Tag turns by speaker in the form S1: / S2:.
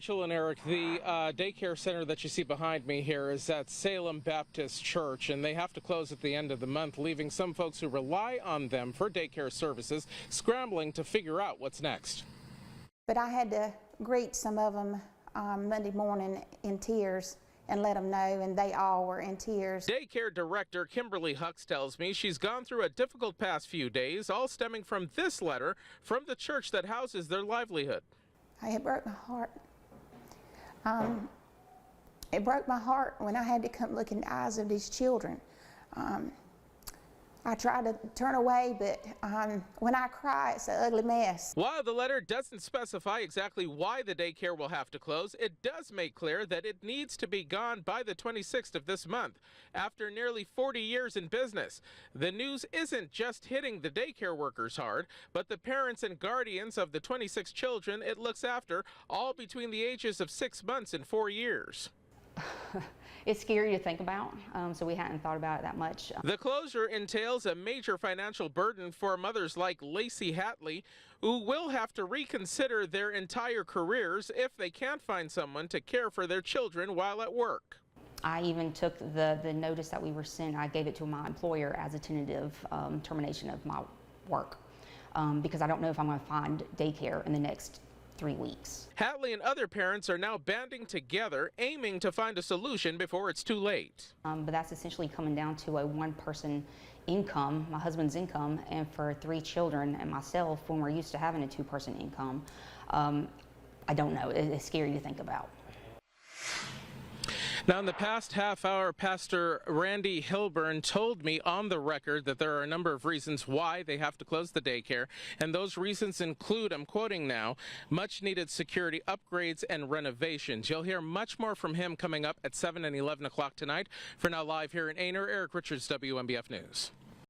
S1: Rachel and Eric, the daycare center that you see behind me here is at Salem Baptist Church, and they have to close at the end of the month, leaving some folks who rely on them for daycare services scrambling to figure out what's next.
S2: But I had to greet some of them Monday morning in tears and let them know, and they all were in tears.
S1: Daycare director Kimberly Hux tells me she's gone through a difficult past few days, all stemming from this letter from the church that houses their livelihood.
S2: It broke my heart. It broke my heart when I had to come look in the eyes of these children. I try to turn away, but when I cry, it's an ugly mess.
S1: While the letter doesn't specify exactly why the daycare will have to close, it does make clear that it needs to be gone by the 26th of this month, after nearly 40 years in business. The news isn't just hitting the daycare workers hard, but the parents and guardians of the 26 children it looks after, all between the ages of 6 months and 4 years.
S3: It's scary to think about, so we hadn't thought about it that much.
S1: The closure entails a major financial burden for mothers like Lacey Hatley, who will have to reconsider their entire careers if they can't find someone to care for their children while at work.
S3: I even took the notice that we were sent, I gave it to my employer as a tentative termination of my work, because I don't know if I'm going to find daycare in the next 3 weeks.
S1: Hatley and other parents are now banding together, aiming to find a solution before it's too late.
S3: But that's essentially coming down to a one-person income, my husband's income, and for 3 children and myself, when we're used to having a 2-person income, I don't know. It's scary to think about.
S1: Now, in the past half hour, Pastor Randy Hilburn told me on the record that there are a number of reasons why they have to close the daycare, and those reasons include, I'm quoting now, much needed security upgrades and renovations. You'll hear much more from him coming up at 7 and 11 o'clock tonight. For now, live here in Aynor, Eric Richards, WMBF News.